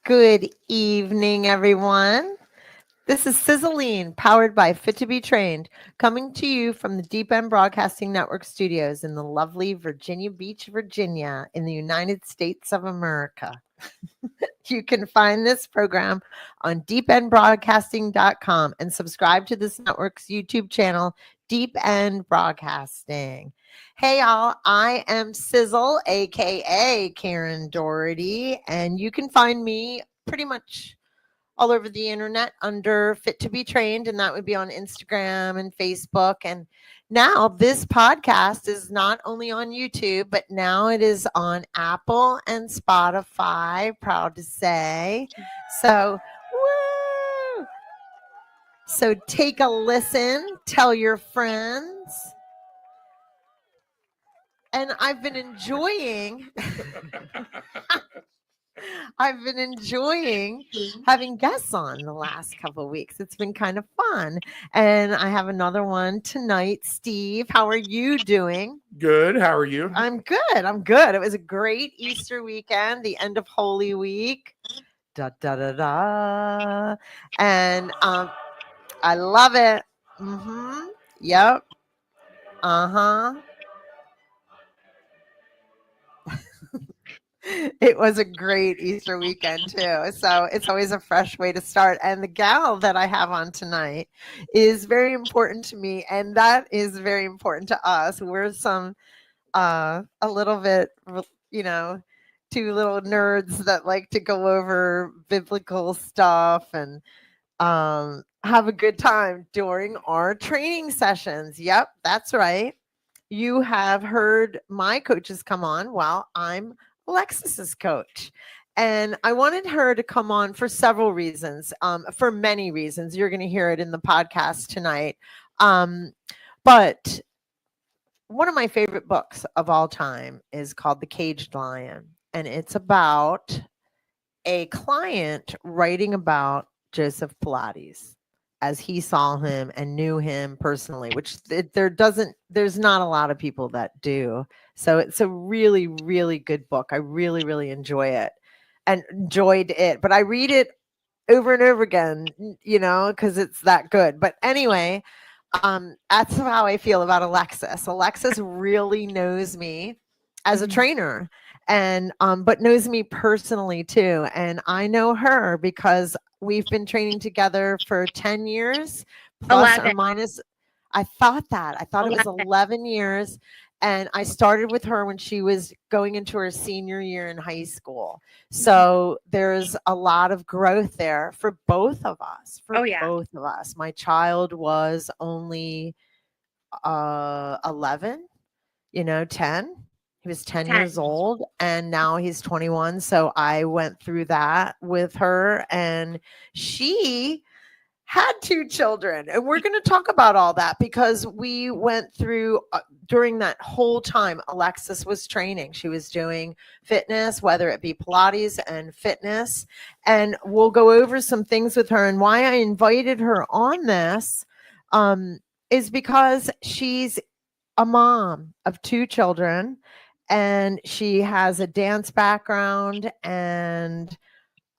Good evening, everyone. This is Sizzle, powered by Fit to be Trained, coming to you from the Deep End Broadcasting Network studios in the lovely Virginia Beach, Virginia, in the United States of America. You can find this program on deependbroadcasting.com and subscribe to this network's YouTube channel, Deep End Broadcasting. Hey, y'all, I am Sizzle, aka Karen Dougherty, and you can find me pretty much all over the internet under Fit to be Trained, and that would be on Instagram and Facebook. And now this podcast is not only on YouTube, but now it is on Apple and Spotify, proud to say. So, woo! So take a listen, tell your friends. And I've been enjoying having guests on the last couple of weeks. It's been kind of fun. And I have another one tonight. Steve, how are you doing? Good. How are you? I'm good. It was a great Easter weekend, the end of Holy Week. Da, da, da, da. And I love it. Mm-hmm. Yep. Uh-huh. It was a great Easter weekend too. So it's always a fresh way to start. And the gal that I have on tonight is very important to me. And that is very important to us. We're a little bit, two little nerds that like to go over biblical stuff and have a good time during our training sessions. Yep, that's right. You have heard my coaches come on. Well, I'm Alexis's coach. And I wanted her to come on for several reasons, for many reasons. You're going to hear it in the podcast tonight. But one of my favorite books of all time is called The Caged Lion. And it's about a client writing about Joseph Pilates as he saw him and knew him personally, which there's not a lot of people that do. So it's a really, really good book. I really, really enjoyed it, but I read it over and over again, because it's that good. But anyway, that's how I feel about Alexis. Alexis really knows me as a trainer and but knows me personally too. And I know her because we've been training together for 10 years, plus 11. or minus. I thought it was 11 years. And I started with her when she was going into her senior year in high school. So there's a lot of growth there for both of us. Both of us. My child was only 11, 10. He was 10 years old and now he's 21. So I went through that with her and she had 2 children. And we're going to talk about all that because we went through during that whole time, Alexis was training. She was doing fitness, whether it be Pilates and fitness. And we'll go over some things with her. And why I invited her on this is because she's a mom of 2 children. And she has a dance background and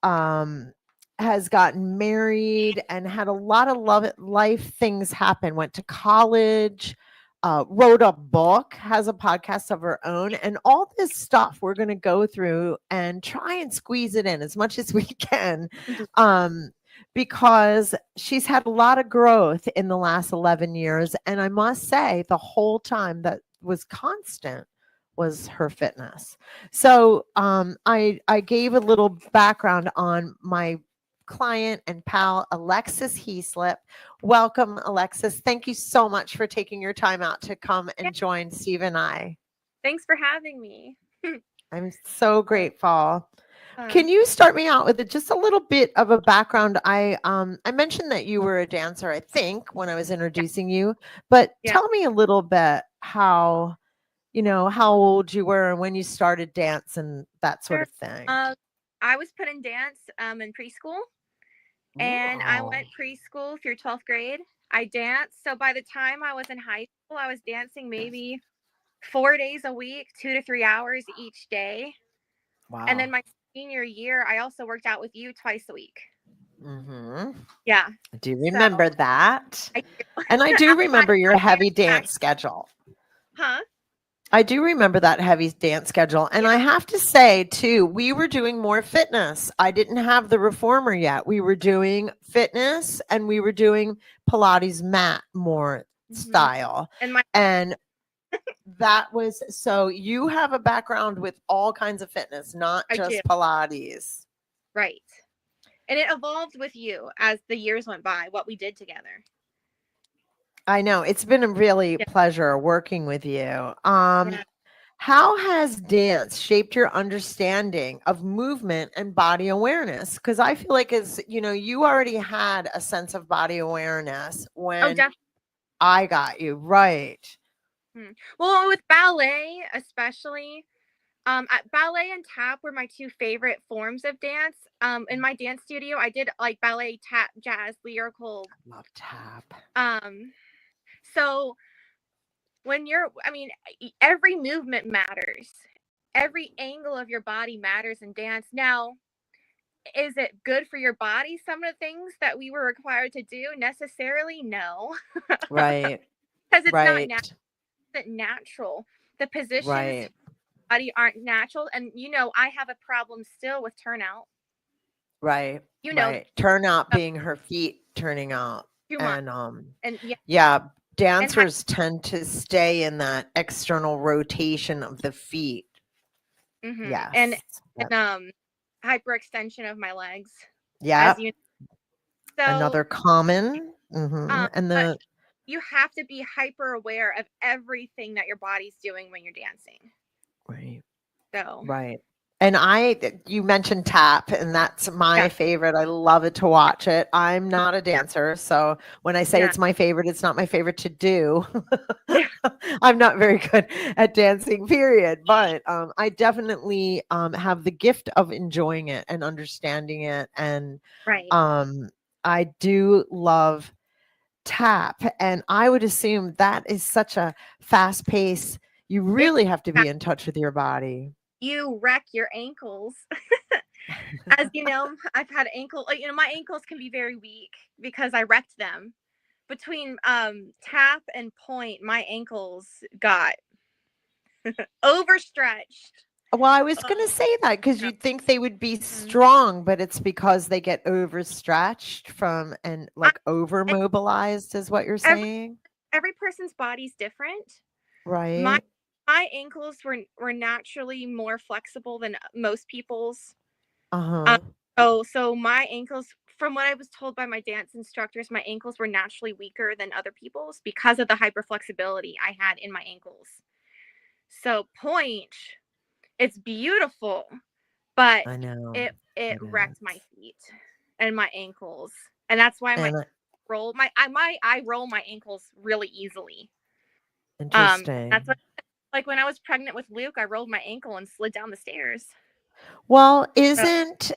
has gotten married and had a lot of life things happen, went to college, wrote a book, has a podcast of her own, and all this stuff we're going to go through and try and squeeze it in as much as we can. Because she's had a lot of growth in the last 11 years. And I must say the whole time that was constant was her fitness. So I gave a little background on my client and pal, Alexis Heaslip. Welcome, Alexis. Thank you so much for taking your time out to come and join Steve and I. Thanks for having me. I'm so grateful. Can you start me out with just a little bit of a background? I mentioned that you were a dancer, I think, when I was introducing you, but tell me a little bit how old you were and when you started dance and that sort of thing. I was put in dance in preschool, and I went preschool through 12th grade. I danced. So by the time I was in high school, I was dancing maybe 4 days a week, 2 to 3 hours each day. Wow. And then my senior year, I also worked out with you twice a week. Mm-hmm. Yeah. I do remember that. I do. And I do remember your heavy dance schedule. Huh? I do remember that heavy dance schedule. And I have to say, too, we were doing more fitness. I didn't have the reformer yet. We were doing fitness and we were doing Pilates mat more style. And that was, so you have a background with all kinds of fitness, not just Pilates. Right. And it evolved with you as the years went by, what we did together. I know. It's been a really pleasure working with you. How has dance shaped your understanding of movement and body awareness? Because I feel like, as you know, you already had a sense of body awareness when I got you. Right. Well, with ballet, especially, ballet and tap were my two favorite forms of dance. In my dance studio, I did like ballet, tap, jazz, lyrical. Love tap. So every movement matters. Every angle of your body matters in dance. Now, is it good for your body? Some of the things that we were required to do necessarily, no. Right. Because it's not natural. The positions body aren't natural, and I have a problem still with turnout. Right. Turnout being her feet turning out. And dancers tend to stay in that external rotation of the feet. Yes. And hyperextension of my legs. Yeah. So another common. And you have to be hyper aware of everything that your body's doing when you're dancing. Right. So. Right. And you mentioned tap, and that's my favorite. I love it to watch it. I'm not a dancer, so when I say it's my favorite, it's not my favorite to do. I'm not very good at dancing, period. But I definitely have the gift of enjoying it and understanding it. And I do love tap. And I would assume that is such a fast pace. You really have to be in touch with your body. You wreck your ankles. As you know, I've had my ankles can be very weak because I wrecked them. Between tap and point, my ankles got overstretched. Well, I was going to say that because you'd think they would be strong, but it's because they get overstretched and over mobilized is what you're saying. Every person's body's different. Right. My ankles were naturally more flexible than most people's. So my ankles, from what I was told by my dance instructors, my ankles were naturally weaker than other people's because of the hyperflexibility I had in my ankles. So point, it's beautiful, but I know it wrecked my feet and my ankles, and that's why I roll my ankles really easily. Interesting. That's what. Like when I was pregnant with Luke, I rolled my ankle and slid down the stairs. Well, do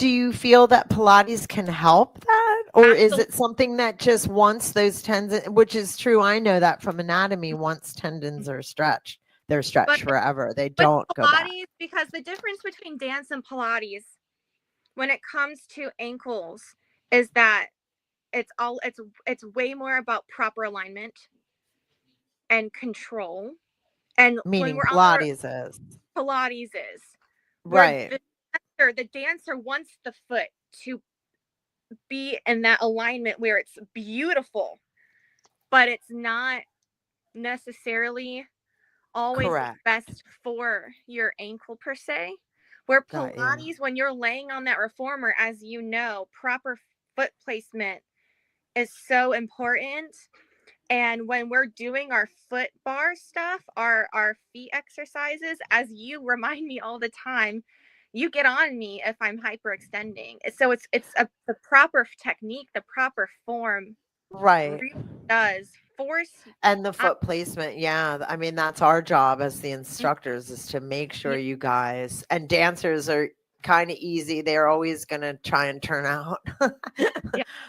you feel that Pilates can help that? Or is it something that just once those tendons, which is true, I know that from anatomy, once tendons are stretched, they're stretched forever. They don't go back. Because the difference between dance and Pilates when it comes to ankles is that it's way more about proper alignment and control. And meaning when we're Pilates is. Right. The dancer wants the foot to be in that alignment where it's beautiful, but it's not necessarily always best for your ankle per se. Where Pilates, when you're laying on that reformer, as you know, proper foot placement is so important. And when we're doing our foot bar stuff, our feet exercises, as you remind me all the time, you get on me if I'm hyperextending. So it's the proper technique, the proper form. Right. Really does force. And the foot placement. Yeah. I mean, that's our job as the instructors is to make sure you guys, and dancers are kind of easy. They're always going to try and turn out.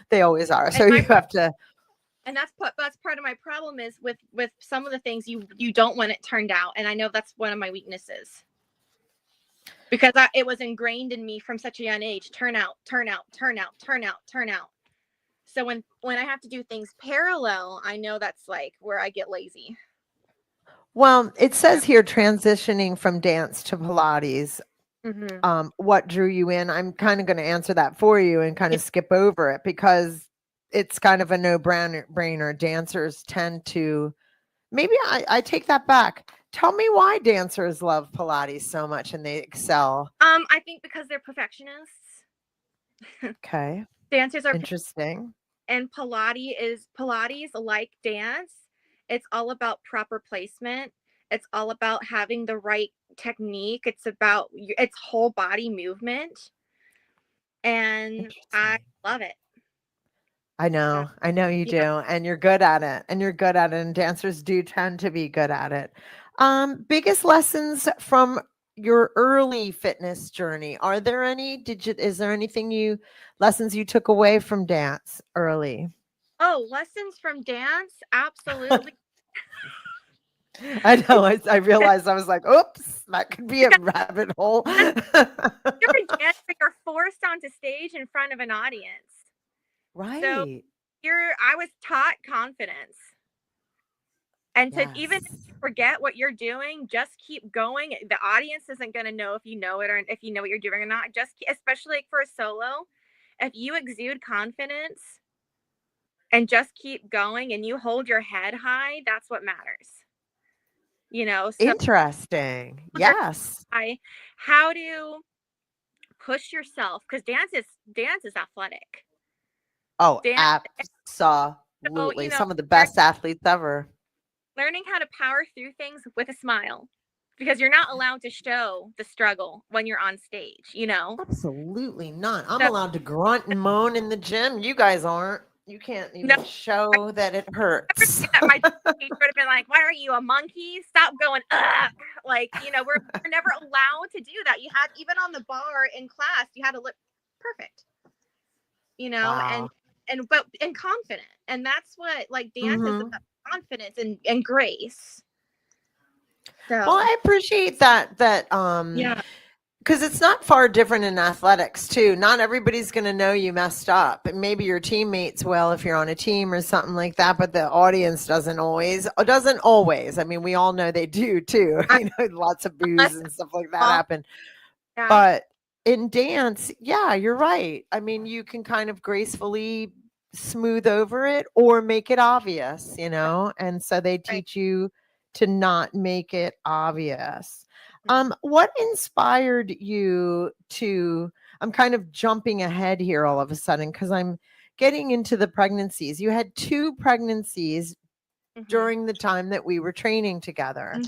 They always are. So you have to. And that's part of my problem is with some of the things you don't want it turned out. And I know that's one of my weaknesses. because it was ingrained in me from such a young age. Turn out, turn out, turn out, turn out, turn out. So when I have to do things parallel, I know that's like where I get lazy. Well, it says here transitioning from dance to Pilates. What drew you in? I'm kind of going to answer that for you and kind of skip over it because it's kind of a no-brainer. Dancers tend to, maybe I take that back. Tell me why dancers love Pilates so much and they excel. I think because they're perfectionists. Okay. Dancers are interesting. And Pilates, like dance. It's all about proper placement. It's all about having the right technique. It's about it's whole body movement. And I love it. I know you do, and you're good at it, and dancers do tend to be good at it. Biggest lessons from your early fitness journey. Are there any? Is there anything lessons you took away from dance early? Oh, lessons from dance? Absolutely. I know. I realized I was like, oops, that could be a rabbit hole. You're a dancer, you're forced onto stage in front of an audience. Right. So I was taught confidence. And to even forget what you're doing, just keep going. The audience isn't going to know if you know it or if you know what you're doing or not. Just especially for a solo, if you exude confidence and just keep going and you hold your head high, that's what matters. You know, so interesting. Yes. How to push yourself, because dance is athletic. Oh, absolutely. Some of the best athletes ever. Learning how to power through things with a smile, because you're not allowed to show the struggle when you're on stage, you know? Absolutely not. I'm allowed to grunt and moan in the gym. You guys aren't. You can't even show that it hurts. My teacher would have been like, "Why are you a monkey? Stop going up!" Like, you know, we're never allowed to do that. You had, even on the bar in class, you had to look perfect, you know, but confident, and that's what like dance is about, confidence and grace. So, well, I appreciate that. Yeah. Because it's not far different in athletics too. Not everybody's going to know you messed up, and maybe your teammates will if you're on a team or something like that. But the audience doesn't always. I mean, we all know they do too. You know, lots of boos and stuff like that happen. Yeah. But in dance, yeah, you're right. I mean, you can kind of gracefully smooth over it or make it obvious, you know. And so they teach you to not make it obvious. What inspired you to, I'm kind of jumping ahead here all of a sudden because I'm getting into the pregnancies. You had 2 pregnancies during the time that we were training together.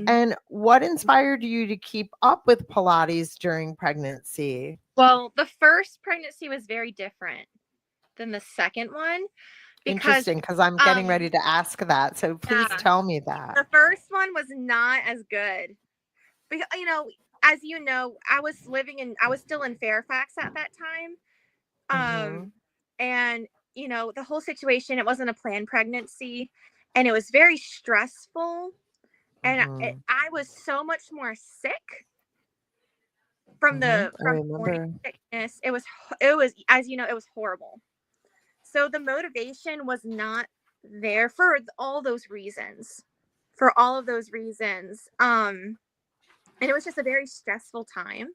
And what inspired you to keep up with Pilates during pregnancy? Well, the first pregnancy was very different than the second one. Interesting, because I'm getting ready to ask that. So please tell me that. The first one was not as good. Because, you know, as you know, I was still in Fairfax at that time. And, you know, the whole situation, it wasn't a planned pregnancy, and it was very stressful. And I was so much more sick from morning sickness. It was, as you know, it was horrible. So the motivation was not there for all those reasons. For all of those reasons. And it was just a very stressful time.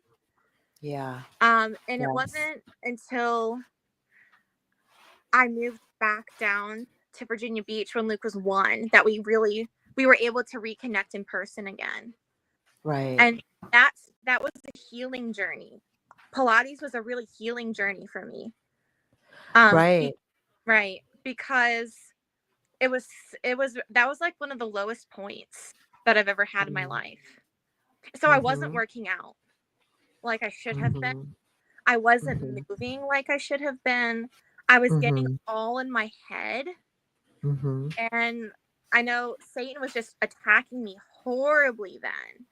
Yeah. And it wasn't until I moved back down to Virginia Beach when Luke was 1 that we were able to reconnect in person again. Right. And that was a healing journey. Pilates was a really healing journey for me. Right. Because that was like one of the lowest points that I've ever had in my life. So I wasn't working out like I should have been. I wasn't moving like I should have been. I was getting all in my head. And I know Satan was just attacking me horribly then.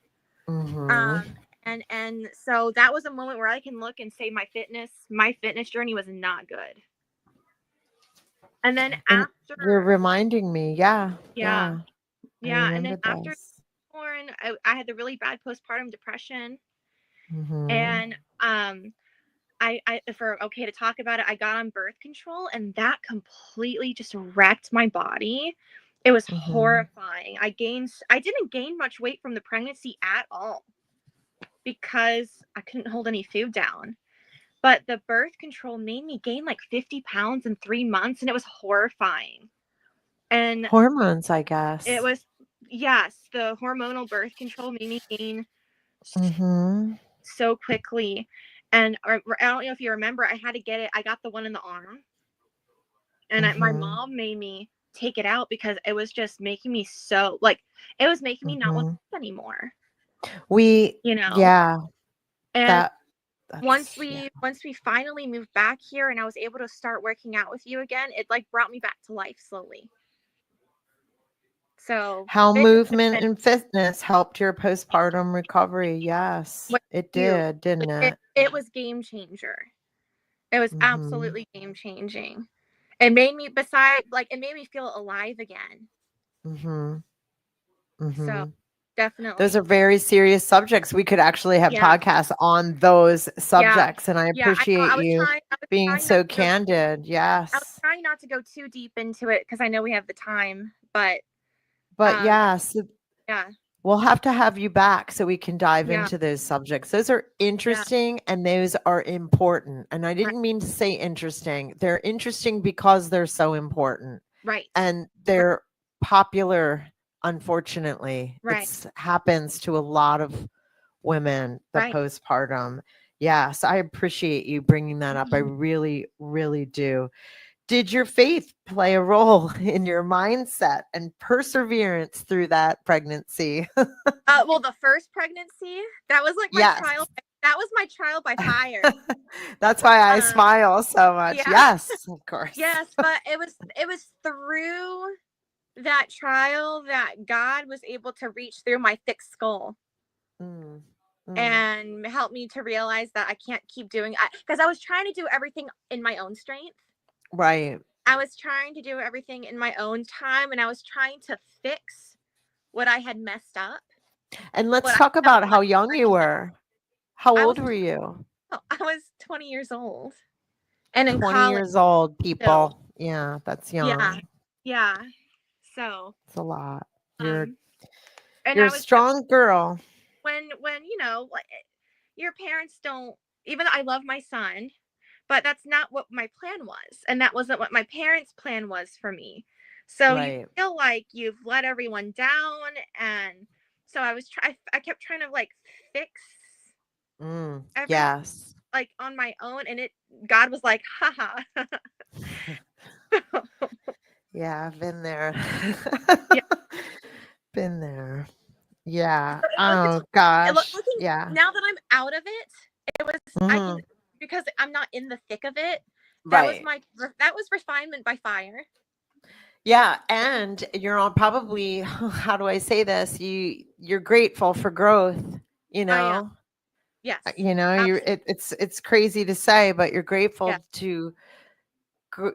And so that was a moment where I can look and say my fitness journey was not good. And then after, you're reminding me, yeah. And then after born, I had the really bad postpartum depression, And if we're okay to talk about it, I got on birth control, and that completely just wrecked my body. It was horrifying. I didn't gain much weight from the pregnancy at all because I couldn't hold any food down. But the birth control made me gain like 50 pounds in 3 months, and it was horrifying. And hormones, I guess. it was, yes, the hormonal birth control made me gain so quickly. And I don't know if you remember, I had to get it. I got the one in the arm, and my mom made me take it out because it was just making me so, like, it was making me not want to anymore. Yeah. And once we finally moved back here and I was able to start working out with you again, it like brought me back to life slowly. So how movement and fitness helped your postpartum recovery. Yes, it did, didn't it? It was game changer. It was absolutely game changing. It made me it made me feel alive again. So definitely. Those are very serious subjects. We could actually have podcasts on those subjects. And I appreciate you being so candid. Yes. I was trying not to go too deep into it because I know we have the time, but yes. Yeah. We'll have to have you back so we can dive into those subjects. Those are interesting and those are important. And I didn't mean to say interesting. They're interesting because they're so important. Right. And they're popular, unfortunately. It happens to a lot of women, the postpartum. Yes, I appreciate you bringing that up. I really, really do. Did your faith play a role in your mindset and perseverance through that pregnancy? Well, the first pregnancy, that was like my trial. That was my trial by fire. That's why I smile so much. Yes, of course. Yes, but it was through that trial that God was able to reach through my thick skull and help me to realize that I can't keep doing it because I was trying to do everything in my own strength. Right. I was trying to do everything in my own time, and I was trying to fix what I had messed up. And let's talk about how young you were. How old were you? I was 20 years old. And in 20 college, years old, people. Yeah, that's young. Yeah. So it's a lot. You're a strong girl. When like, your parents don't, even though I love my son, but that's not what my plan was. And that wasn't what my parents' plan was for me. So you feel like you've let everyone down. And so I kept trying to like fix everything, like on my own. And God was like, haha. Yeah, I've been there. Been there. Yeah. Oh God. Yeah. Now that I'm out of it, it was I can, because I'm not in the thick of it. That was refinement by fire. Yeah, and you're on probably, how do I say this? You're grateful for growth, you know. Yes. You know, it's crazy to say, but you're grateful to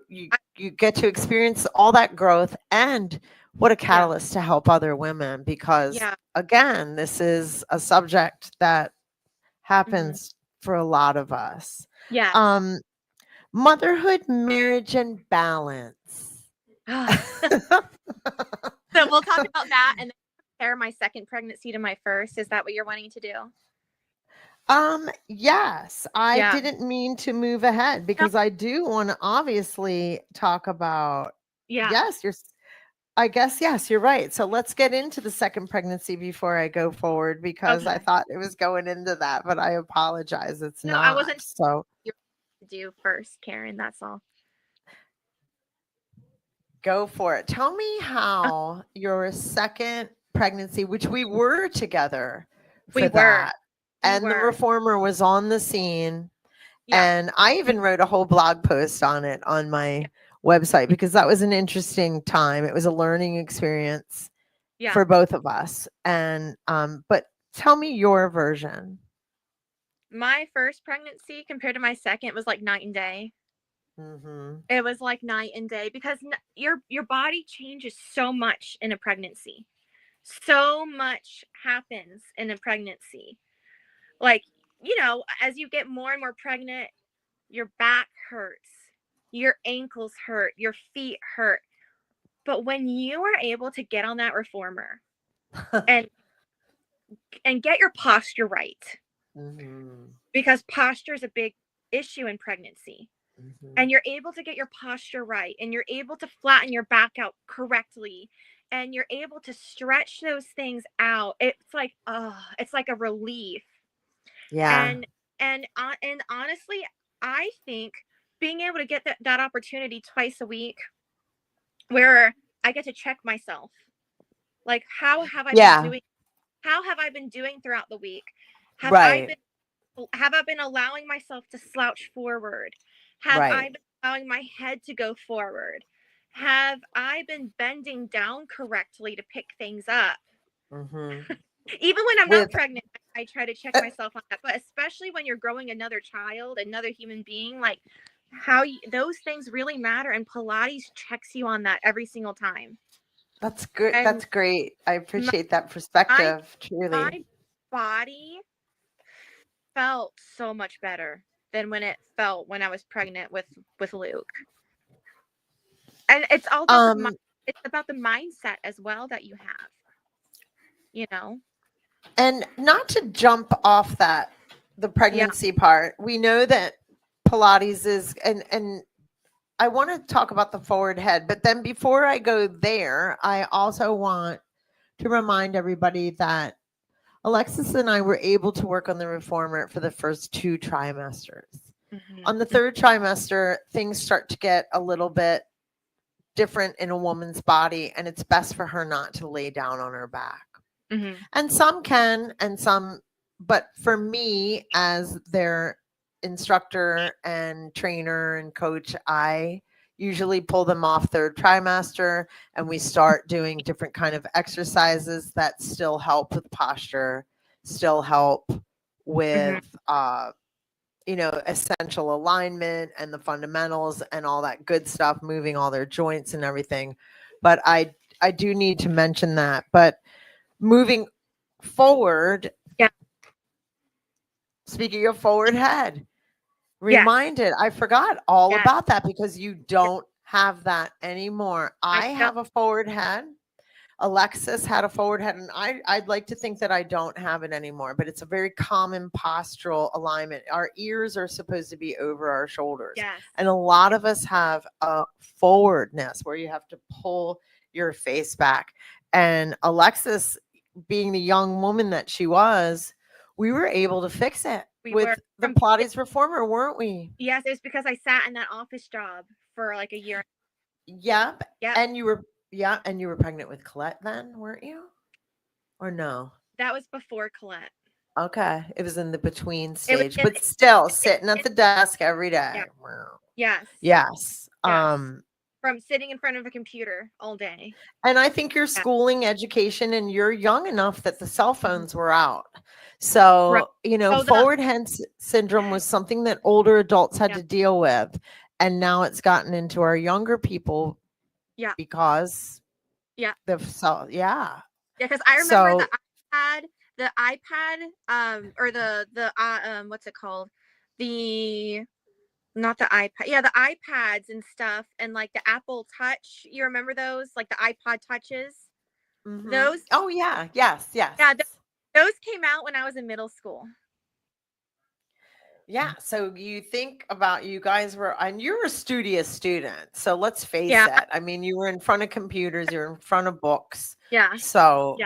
you get to experience all that growth, and what a catalyst to help other women, because again, this is a subject that happens for a lot of us. Motherhood, marriage, and balance. So we'll talk about that and then compare my second pregnancy to my first. Is that what you're wanting to do? Yes, I didn't mean to move ahead because I do want to obviously talk about, yes, you're right. So let's get into the second pregnancy before I go forward, because I thought it was going into that, but I apologize. It's not. I wasn't. So do first, Karen. That's all. Go for it. Tell me how your second pregnancy, which we were together for that. And the reformer was on the scene. And I even wrote a whole blog post on it on my website, because that was an interesting time. It was a learning experience for both of us. And but tell me your version. My first pregnancy compared to my second was like night and day. It was like night and day, because your body changes so much in a pregnancy. So much happens in a pregnancy. Like you know, as you get more and more pregnant, your back hurts, your ankles hurt, your feet hurt. But when you are able to get on that reformer and get your posture right, because posture is a big issue in pregnancy, and you're able to get your posture right, and you're able to flatten your back out correctly, and you're able to stretch those things out, it's like, oh, it's like a relief. Yeah. And honestly, I think being able to get that opportunity twice a week where I get to check myself, like, how have I been doing? How have I been doing throughout the week? Have I been allowing myself to slouch forward? Have I been allowing my head to go forward? Have I been bending down correctly to pick things up? Even when I'm not pregnant, I try to check myself on that. But especially when you're growing another child, another human being, like, those things really matter. And Pilates checks you on that every single time. That's good. That's great. I appreciate that perspective. Truly. My body felt so much better than when it felt when I was pregnant with Luke. And it's all about it's about the mindset as well that you have, you know. And not to jump off the pregnancy part, we know that Pilates is, and I want to talk about the forward head, but then before I go there, I also want to remind everybody that Alexis and I were able to work on the reformer for the first 2 trimesters. On the 3rd trimester, things start to get a little bit different in a woman's body, and it's best for her not to lay down on her back. And some can, and some, but for me, as their instructor and trainer and coach, I usually pull them off 3rd trimester, and we start doing different kind of exercises that still help with posture, still help with essential alignment and the fundamentals and all that good stuff, moving all their joints and everything. But I do need to mention that. But moving forward, speaking of forward head, reminded, I forgot all about that because you don't have that anymore. I have a forward head. Alexis had a forward head, and I'd like to think that I don't have it anymore, but it's a very common postural alignment. Our ears are supposed to be over our shoulders. And a lot of us have a forwardness where you have to pull your face back. And Alexis, being the young woman that she was, we were able to fix it with the Pilates reformer, weren't we? Yes, it was because I sat in that office job for like a year. Yep. And you were pregnant with Colette then, weren't you? Or no? That was before Colette. Okay. It was in the between stage, but still sitting at the desk every day. Yes. From sitting in front of a computer all day. And I think you're schooling, education, and you're young enough that the cell phones were out. So, forward head syndrome was something that older adults had to deal with. And now it's gotten into our younger people. Because because I remember the iPad or the what's it called, not the iPad, the iPads and stuff, and like the Apple Touch, you remember those, like the iPod Touches? Those those came out when I was in middle school. So you think about, you guys were, and you're a studious student, so let's face it. I mean, you were in front of computers, you're in front of books. So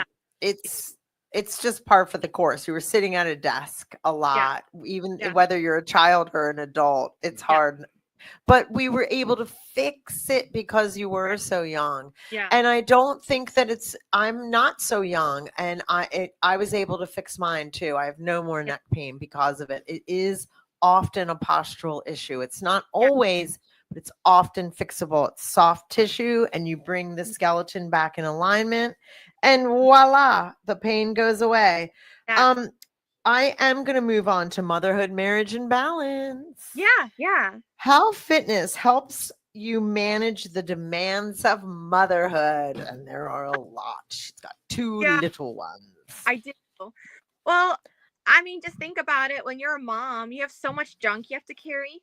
it's just par for the course. You were sitting at a desk a lot, even whether you're a child or an adult, it's hard. But we were able to fix it because you were so young. And I don't think that I'm not so young, and I was able to fix mine too. I have no more neck pain because of it. It is often a postural issue. It's not always, but it's often fixable. It's soft tissue, and you bring the skeleton back in alignment, and voila, the pain goes away. I am going to move on to motherhood, marriage, and balance. How fitness helps you manage the demands of motherhood. And there are a lot. She's got 2 little ones. I do. Well, I mean, just think about it. When you're a mom, you have so much junk you have to carry.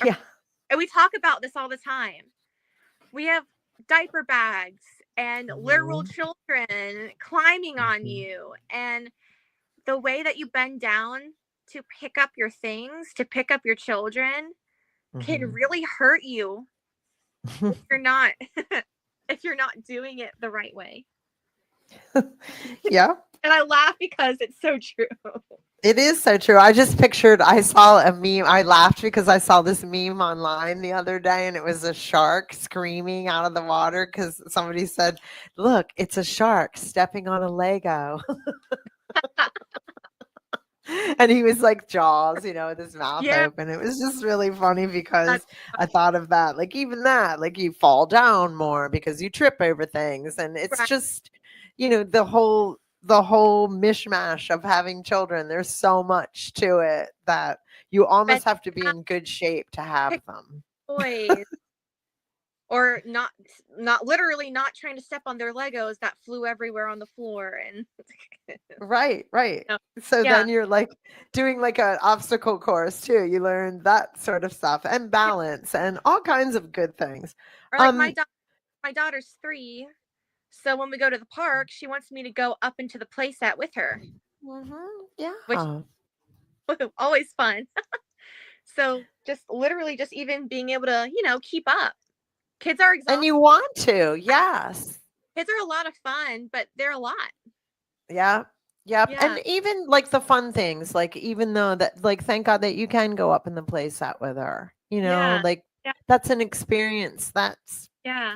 Yeah. And we talk about this all the time. We have diaper bags and literal children climbing on you. And the way that you bend down to pick up your things, to pick up your children, can really hurt you if you're not if you're not doing it the right way. Yeah. And I laugh because it's so true. It is so true. I saw a meme. I laughed because I saw this meme online the other day, and it was a shark screaming out of the water because somebody said, "Look, it's a shark stepping on a Lego." And he was like Jaws, with his mouth open. It was just really funny because I thought of that. Like even that, like you fall down more because you trip over things. And it's just, the whole mishmash of having children. There's so much to it that you almost have to be in good shape to have them. Toys. Or not literally not trying to step on their Legos that flew everywhere on the floor. And right. So then you're like doing like an obstacle course too. You learn that sort of stuff and balance and all kinds of good things. Or like my daughter's 3, so when we go to the park, she wants me to go up into the play set with her. Yeah, which always fun. So just literally just even being able to keep up. Kids are exhausting. And you want to, yes. Kids are a lot of fun, but they're a lot. Yeah. And even like the fun things, like even though that, like, thank God that you can go up in the play set with her, like that's an experience that's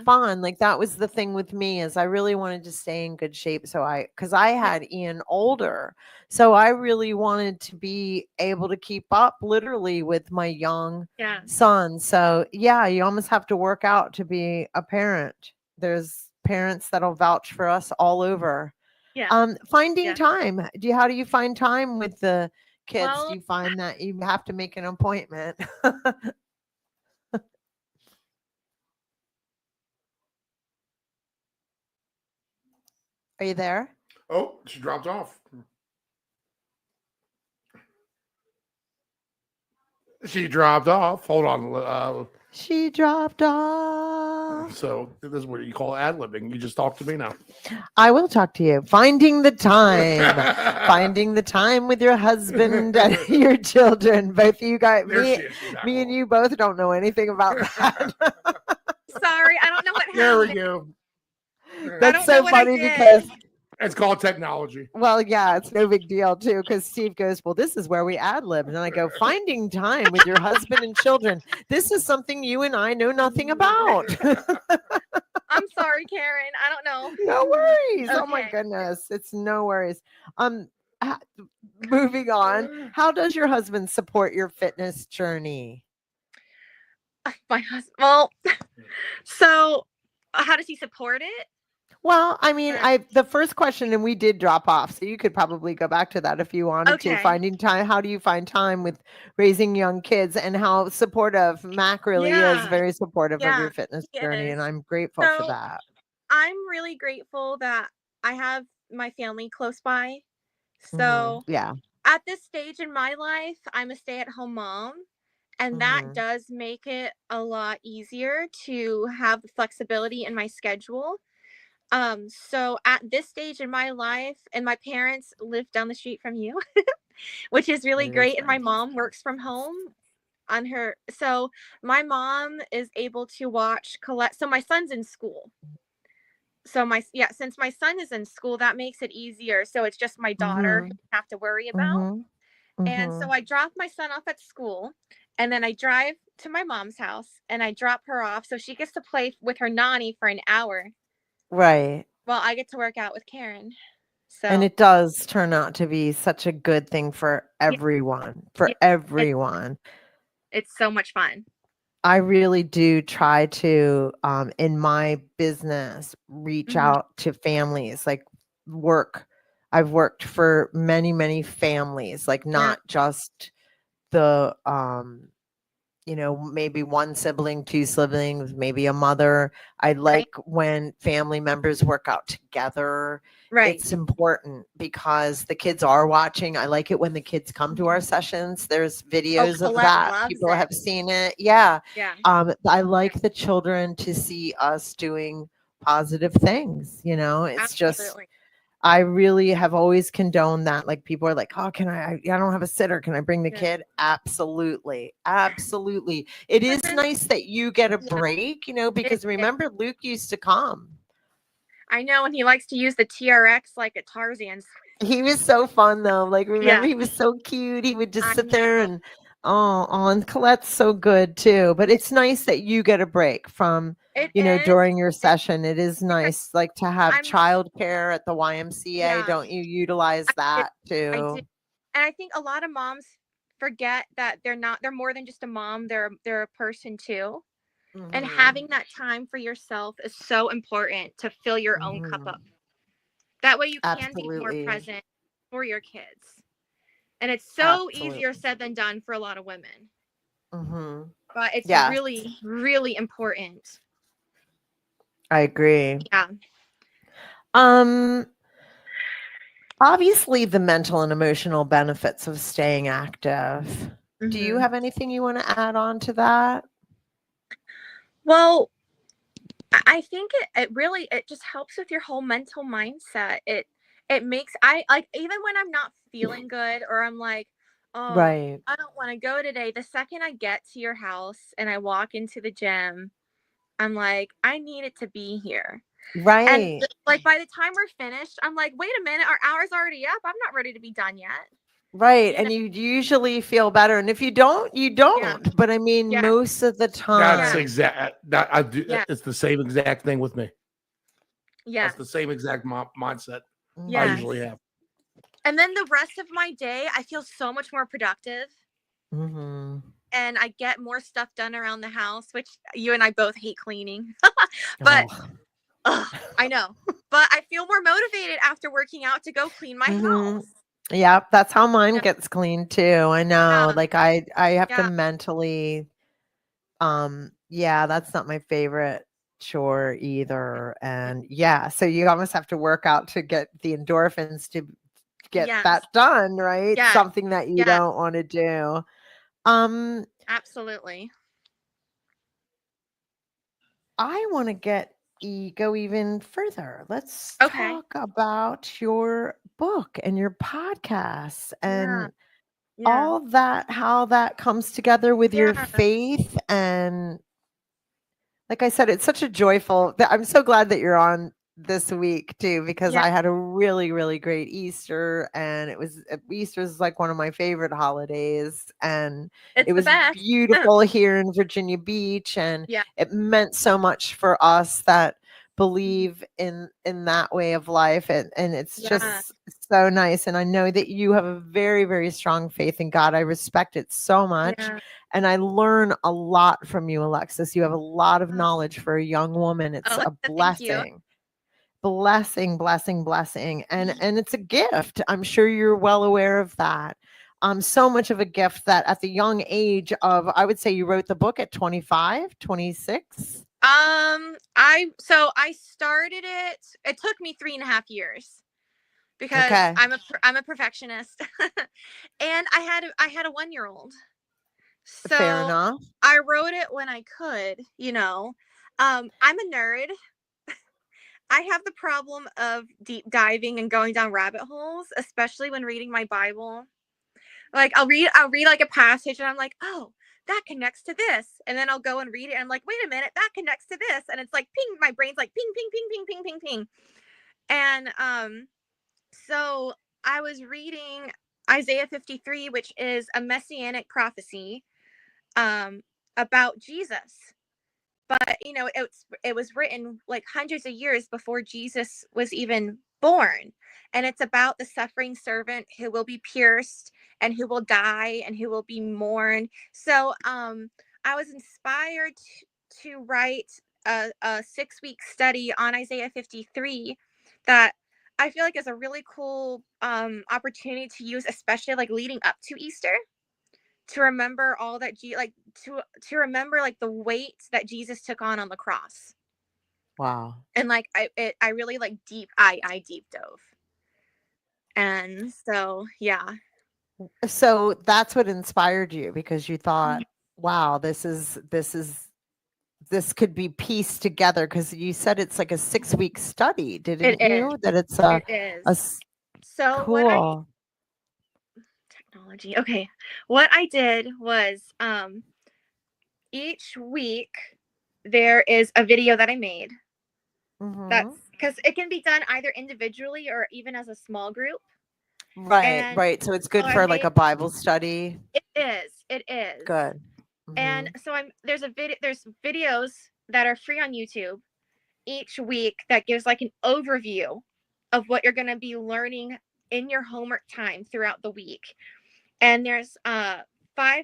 fun. Like that was the thing with me is I really wanted to stay in good shape. Because I had Ian older. So I really wanted to be able to keep up literally with my young son. So you almost have to work out to be a parent. There's parents that'll vouch for us all over. Finding time. How do you find time with the kids? Do you find that you have to make an appointment? Are you there? Oh, she dropped off. She dropped off. Hold on. She dropped off. So this is what you call ad-libbing. You just talk to me now. I will talk to you. Finding the time. Finding the time with your husband and your children. Both of you guys, me and you both don't know anything about that. Sorry, I don't know what happened. There we go. That's so funny because it's called technology. Well, yeah, it's no big deal too. Because Steve goes, "Well, this is where we ad lib," and I go, "Finding time with your husband and children. This is something you and I know nothing about." I'm sorry, Karen. I don't know. No worries. Okay. Oh my goodness, it's no worries. Moving on. How does your husband support your fitness journey? My husband. Well, so how does he support it? Well, I mean, the first question, and we did drop off, so you could probably go back to that if you wanted to. Finding time. How do you find time with raising young kids, and how supportive Mac really is? Very supportive of your fitness journey, and I'm grateful for that. I'm really grateful that I have my family close by. So at this stage in my life, I'm a stay-at-home mom. And that does make it a lot easier to have flexibility in my schedule. So at this stage in my life, and my parents live down the street from you, which is really great. And my mom works from home on her. So my mom is able to watch Colette. So my son's in school. So since my son is in school, that makes it easier. So it's just my daughter I have to worry about. And so I drop my son off at school, and then I drive to my mom's house and I drop her off so she gets to play with her nanny for an hour. Right. Well, I get to work out with Karen. So and it does turn out to be such a good thing for everyone. Everyone. It's so much fun. I really do try to, in my business, reach out to families, like work. I've worked for many, many families, like not just the maybe one sibling, two siblings, maybe a mother. I Right. like when family members work out together. Right. It's important because the kids are watching. I like it when the kids come to our sessions. There's videos of Colette that. loves People it. have seen it. Yeah. Yeah. I like the children to see us doing positive things. It's just, Absolutely. I really have always condoned that. Like people are like, oh, I don't have a sitter. Can I bring the Yeah. kid? Absolutely. Absolutely. It But is then, nice that you get a yeah, break, because it, remember Luke used to come. I know, and he likes to use the TRX like a Tarzan. He was so fun though. Like remember Yeah. he was so cute. He would just I sit there know. and and Colette's so good too. But it's nice that you get a break from It is during your session. It is because nice like to have I'm childcare at the YMCA. yeah, Don't you utilize I do. that I do. too? And I think a lot of moms forget that they're more than just a mom, they're a person too. And Mhm. having that time for yourself is so important to fill your own cup up. Mhm. That way you can be more Absolutely. present for your kids. And it's so easier Absolutely. said than done for a lot of women. Mhm. But it's Yes, really, really important. I agree. Yeah. Um, Obviously the mental and emotional benefits of staying active. Do you Mhm. have anything you want to add on to that? Well, I think it really it just helps with your whole mental mindset. It makes I like even when I'm not feeling good or I'm like, oh, Right. I don't want to go today. The second I get to your house and I walk into the gym, I'm like, I need it to be here. And Right. like by the time we're finished, I'm like, wait a minute, our hour's already up. I'm not ready to be done yet. Right. You know? And you usually feel better. And if you don't, you Yeah. don't. But I mean, Yeah. most of the That's Yeah. time. that I do. Yeah. It's the same exact thing with me. Yeah. That's the same exact mindset I Yeah. usually have. And then the rest of my day, I feel so much more productive. Mm-hmm. And I get more stuff done around the house, which you and I both hate cleaning. But I know. But I feel more motivated after working out to go clean my Mm-hmm. house. Yeah, that's how mine Yeah. gets cleaned too. I know. Yeah. Like I have to Yeah. mentally yeah, that's not my favorite chore either. And yeah, so you almost have to work out to get the endorphins to get Yes. that done, right? Yeah. Something that you Yeah. don't want to do. Um Absolutely. I want to go even further. Let's Okay. talk about your book and your podcast Yeah. and Yeah. all that, how that comes together with your Yeah. faith. And like I said, it's such a I'm so glad that you're on this week too, because Yeah. I had a really, really great Easter, and Easter is like one of my favorite holidays, and It's it the was best. beautiful here in Virginia Beach, and Yeah. it meant so much for us that Mhm. believe in that way of life, and it's Yeah. just so nice. And I know that you have a very, very strong faith in God. I respect it so much. Yeah. And I learn a lot from you, Alexis. You have a lot of Oh, knowledge for a young woman. It's a thank you. blessing, blessing, blessing. And Mhm. it's a gift. I'm sure you're well aware of that. So much of a gift that at the young age of, I would say you wrote the book at 25, 26. I started it. It took me 3.5 years because Okay. I'm a perfectionist, and I had a 1-year-old, Fair so enough. I wrote it when I could. I'm a nerd. I have the problem of deep diving and going down rabbit holes, especially when reading my Bible. Like I'll read like a passage and I'm like, oh, that connects to this. And then I'll go and read it and I'm like, wait a minute, that connects to this. And it's like ping, my brain's like ping, ping, ping, ping, ping, ping, ping. And so I was reading Isaiah 53, which is a messianic prophecy about Jesus. But it was written like hundreds of years before Jesus was even born, and it's about the suffering servant who will be pierced and who will die and who will be mourned. So I was inspired to write a 6-week study on Isaiah 53 that I feel like is a really cool opportunity to use, especially like leading up to Easter, to remember all that to remember like the weight that Jesus took on the cross. Wow. And like I really like I deep dove. And so yeah. So that's what inspired you, because you thought, wow, this could be pieced together, because you said it's like a 6-week study, didn't you? That it's It is. So cool. Technology. Okay. What I did was each week there is a video that I made. That's because it can be done either individually or even as a small group. Right. So it's good for like a Bible study. It is. Good. And so there's videos that are free on YouTube each week that gives like an overview of what you're going to be learning in your homework time throughout the week. And there's 5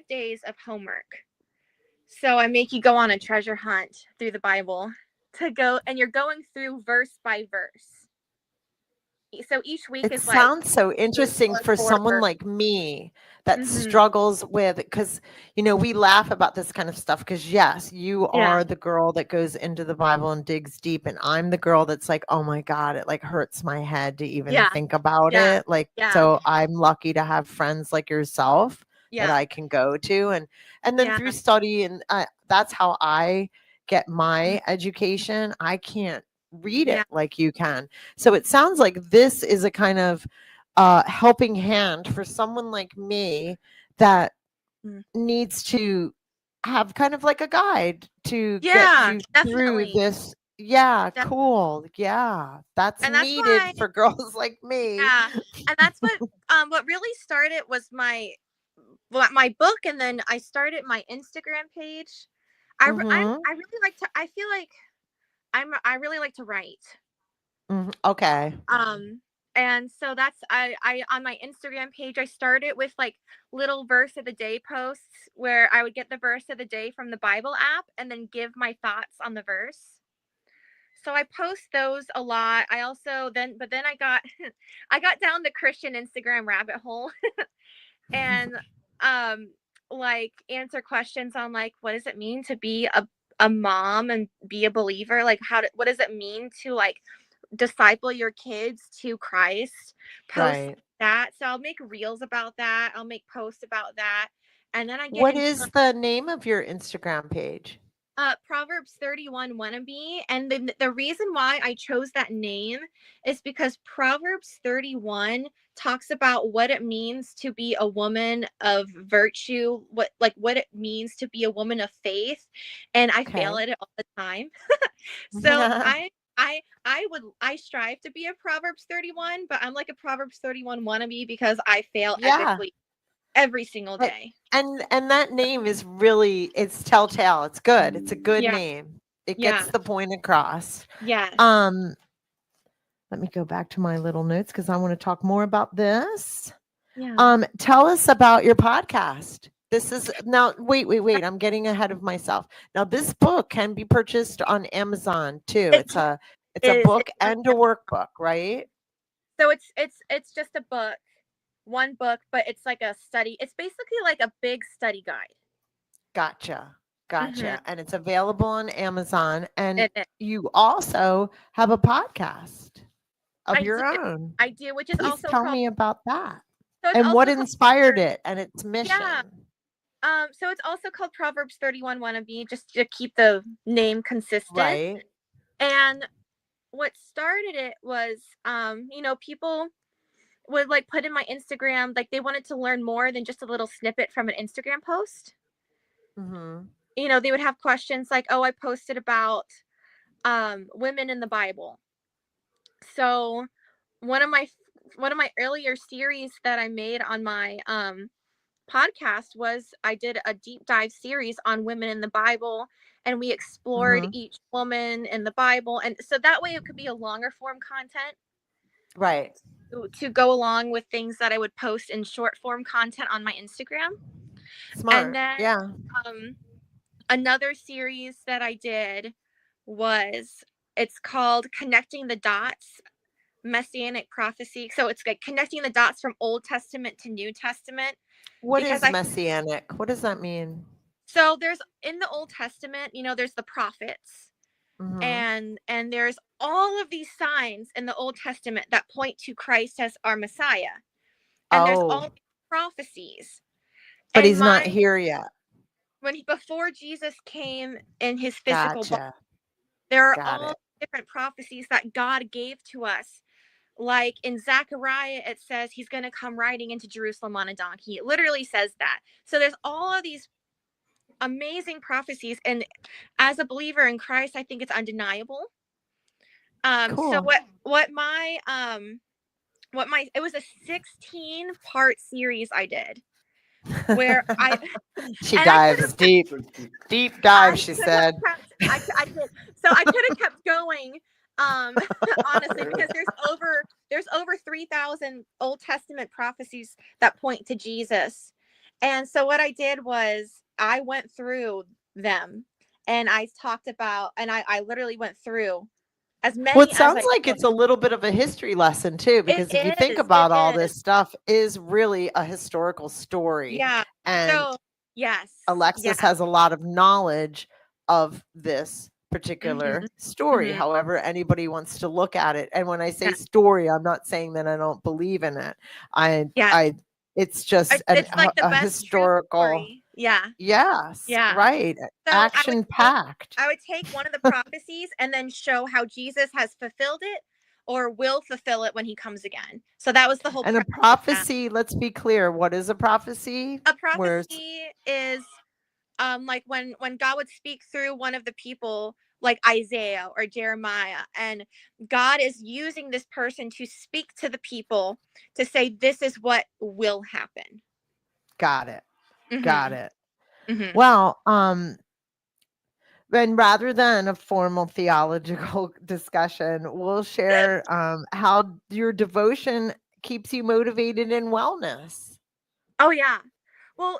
days of homework. So I make you go on a treasure hunt through the Bible and you're going through verse by verse. So each week it sounds so interesting for someone like me that struggles with, because we laugh about this kind of stuff, because yes, you are the girl that goes into the Bible and digs deep, and I'm the girl that's like, oh my God, it like hurts my head to even think about it. Like, so I'm lucky to have friends like yourself that I can go to, and then through study, and that's how I get my education. I can't read it like you can. So it sounds like this is a kind of helping hand for someone like me that needs to have kind of like a guide to get you through this. Yeah, cool. Yeah, that's needed for girls like me. Yeah, and that's what really started was my book, and then I started my Instagram page. I really like to. I feel like I really like to write. Okay. And so that's I on my Instagram page, I started with like little verse of the day posts where I would get the verse of the day from the Bible app and then give my thoughts on the verse. So I post those a lot. I also then I got I got down the Christian Instagram rabbit hole and like answer questions on like, what does it mean to be a mom and be a believer? Like what does it mean to like disciple your kids to Christ? Post that. So I'll make reels about that. I'll make posts about that. And then what is the name of your Instagram page? Proverbs 31 wannabe. And the reason why I chose that name is because Proverbs 31 talks about what it means to be a woman of virtue, what it means to be a woman of faith. And I fail at it all the time. So I strive to be a Proverbs 31, but I'm like a Proverbs 31 wannabe because I fail epically every single day. And that name is really, it's telltale. It's good. It's a good name. It gets the point across. Yes. Let me go back to my little notes because I want to talk more about this. Tell us about your podcast. This is now, wait. I'm getting ahead of myself. Now, this book can be purchased on Amazon too. It's a book and a workbook, right? So it's just a book, one book, but it's like a study. It's basically like a big study guide. Gotcha. And it's available on Amazon. And you also have a podcast of your own. I do, which is Please also tell me about that. So and what inspired it and its mission. So it's also called Proverbs 31 wannabe, just to keep the name consistent. Right. And what started it was, people would like put in my Instagram, like they wanted to learn more than just a little snippet from an Instagram post. They would have questions like, oh, I posted about women in the Bible. So one of my earlier series that I made on my podcast was I did a deep dive series on women in the Bible, and we explored each woman in the Bible, and so that way it could be a longer form content, right, to go along with things that I would post in short form content on my Instagram. Smart. And then another series that I did was, it's called Connecting the Dots, Messianic Prophecy. So it's like connecting the dots from Old Testament to New Testament. What is because messianic? What does that mean? so there's in the Old Testament, there's the prophets, Mhm. and there's all of these signs in the Old Testament that point to Christ as our Messiah. And there's all Oh, these prophecies. but And he's not here yet. before Jesus came in his physical body, Gotcha. there are Got all it. different prophecies that God gave to us. Like in Zechariah, it says he's going to come riding into Jerusalem on a donkey. It literally says that. So there's all of these amazing prophecies. And as a believer in Christ, I think it's undeniable. So Cool. it was a 16-part series I did where She and I could dives have deep dive, she said. I could so I could have kept going, honestly, because there's over 3,000 Old Testament prophecies that point to Jesus. And so what I did was I went through them, and I talked about, and I literally went through as Well, many it as sounds I like could. it's a little bit of a history lesson too, It because if you think is, it about all is. this stuff is really a historical story. Yeah. And So yes. Alexis has a lot of knowledge of this particular Mhm. story, Mhm. however anybody wants to look at it. And when I say Yeah. story, I'm not saying that I don't believe in it. Yeah. It's just It's like the a best true historical. story. Yeah. Yes, Yeah. right. So Action packed. I would take one of the prophecies and then show how Jesus has fulfilled it or will fulfill it when he comes again. So that was the whole And a premise of that. prophecy, let's be clear, what is a prophecy? A Where's prophecy is like when God would speak through one of the people like Isaiah or Jeremiah, and God is using this person to speak to the people to say this is what will happen. got it. Got Mhm. it. Mhm. Well, then rather than a formal theological discussion, we'll share how your devotion keeps you motivated in wellness. Oh yeah. Well,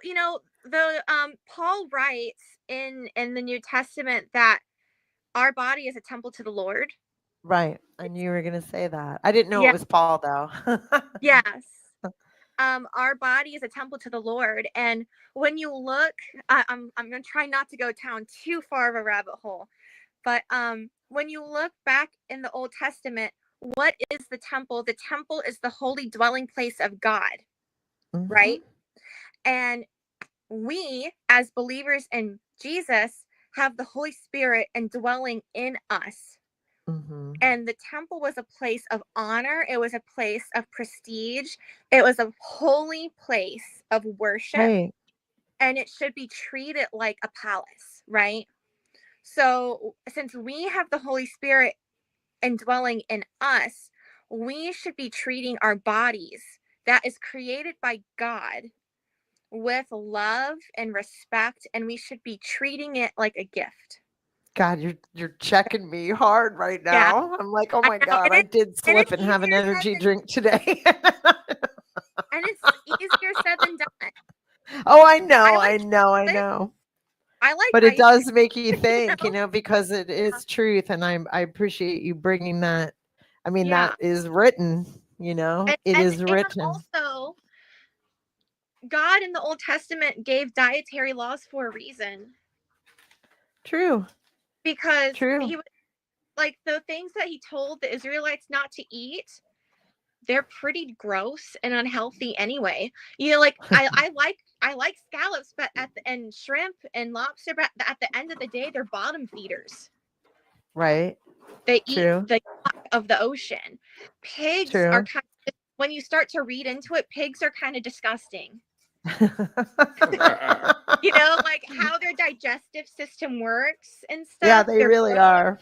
the Paul writes in the New Testament that our body is a temple to the Lord. Right. I knew you were going to say that. I didn't know Yeah. it was Paul, though. Yes. Our body is a temple to the Lord, and when you look, I'm gonna try not to go down too far of a rabbit hole, but when you look back in the Old Testament, what is the temple? The temple is the holy dwelling place of God, right? Mhm. And we, as believers in Jesus, have the Holy Spirit indwelling in us. Mhm. And the temple was a place of honor. It was a place of prestige. It was a holy place of worship. Right. And it should be treated like a palace, right? So, since we have the Holy Spirit indwelling in us, we should be treating our bodies that is created by God with love and respect, and we should be treating it like a gift. God, you're checking me hard right Yeah, now. I'm like, oh I my know. God, I did And slip it's and have an easier said energy than drink today. and it's easier said than done. Oh, I know, I I like know, I chocolate. know. I like But it ice cream, does make you you think, know? because it is truth, and I appreciate you bringing that. I mean, Yeah. that is written, it And is written. also God in the Old Testament gave dietary laws for a reason, True, because true. he was like the things that he told the Israelites not to eat, they're pretty gross and unhealthy anyway. Like I like scallops, but and shrimp and lobster, but at the end of the day, they're bottom feeders. Right, They eat true, the yuck of the ocean. Pigs are true. when you start to read into it, pigs are kind of disgusting. Like how their digestive system works and Yeah, stuff. they They're really gross. are.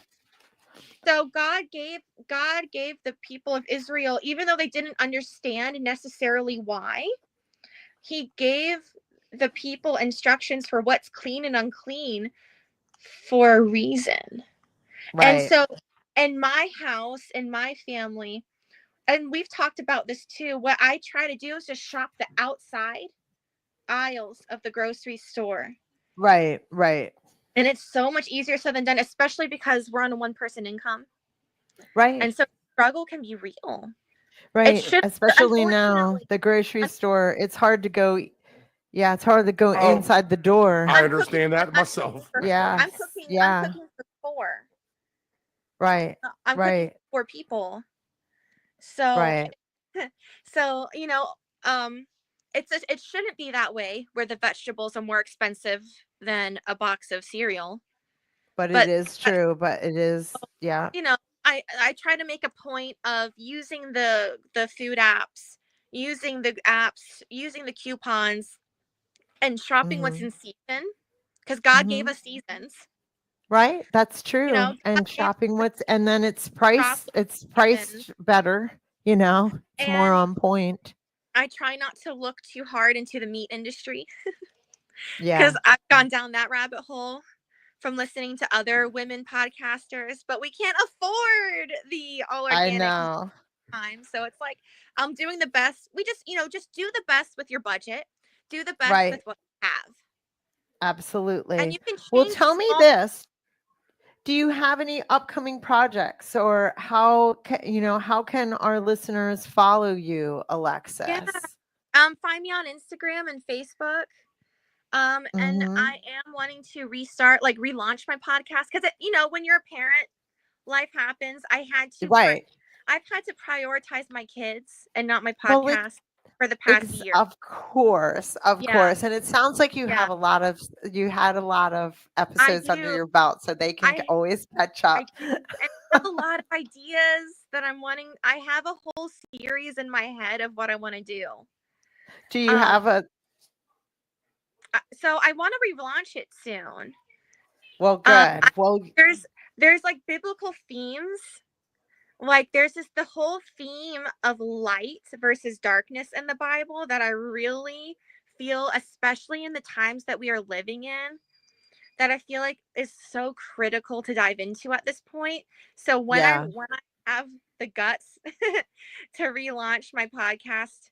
So God gave the people of Israel, even though they didn't understand necessarily why, he gave the people instructions for what's clean and unclean for a reason. And Right. so in my house, in my family, and we've talked about this too, what I try to do is just shop the outside aisles of the grocery store. Right, right, And it's so much easier said than done, especially because we're on a one-person income. right, And so struggle can be real. It right. should, Especially now, unfortunately, the grocery store, it's hard to go Yeah, it's hard to go Oh, inside the door. I understand that I'm myself. for- Yeah. I'm cooking. Yeah. I'm cooking for 4. Right. I'm cooking Right. for 4 people. So, Right. so it shouldn't be that way where the vegetables are more expensive than a box of cereal. But it But is true. But it is. Yeah. I try to make a point of using the food apps, using the coupons, and shopping what's Mhm. in season, because God gave Mhm. us seasons. Right. That's true. God And gave shopping and then it's shop priced seasons, better, it's more and on point. I try not to look too hard into the meat industry Yeah. because I've gone down that rabbit hole from listening to other women podcasters, but we can't afford the all I organic know. time. So it's like I'm doing the best. We just do the best with your budget. Do the best with Right. what you have. And Absolutely. you can Well, change tell me small. this. Do you have any upcoming projects, or how can our listeners follow you, Alexis? Yeah. Find me on Instagram and Facebook. And Mhm. I am wanting to relaunch my podcast because when you're a parent, life happens. I've had Right. to prioritize my kids and not my Well, podcast for the past year. Of course, Yeah, and it sounds like you yeah, had a lot of I episodes under do. your belt, so they can I always catch I up. do. And I have a lot of ideas that I'm wanting. I have a whole series in my head of what I want to do. Do you have a? So I want to relaunch it soon. Well, good. Well, There's like biblical themes. Like there's the whole theme of light versus darkness in the Bible that I really feel, especially in the times that we are living in, that I feel like is so critical to dive into at this point. So when yeah. I have the guts to relaunch my podcast,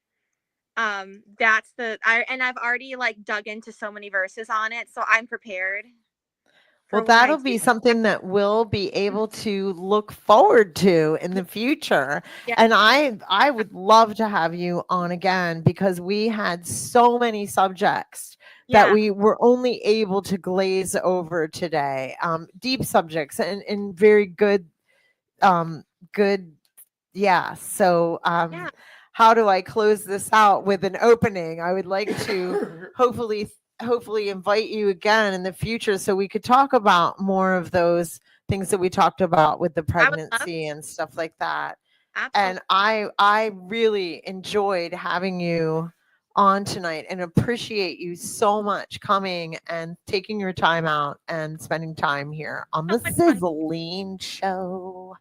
and I've already like dug into so many verses on it, so I'm prepared Well, for when I that'll do. be something that we'll be able to look forward to in the future. Yeah. And I would love to have you on again, because we had so many subjects that we were only able to glaze over today. Deep subjects and very good, good. Yeah. So, Yeah. how do I close this out with an opening? I would like to hopefully invite you again in the future so we could talk about more of those things that we talked about with the pregnancy and stuff like that. Absolutely. And I really enjoyed having you on tonight and appreciate you so much coming and taking your time out and spending time here on the Sizzling Show.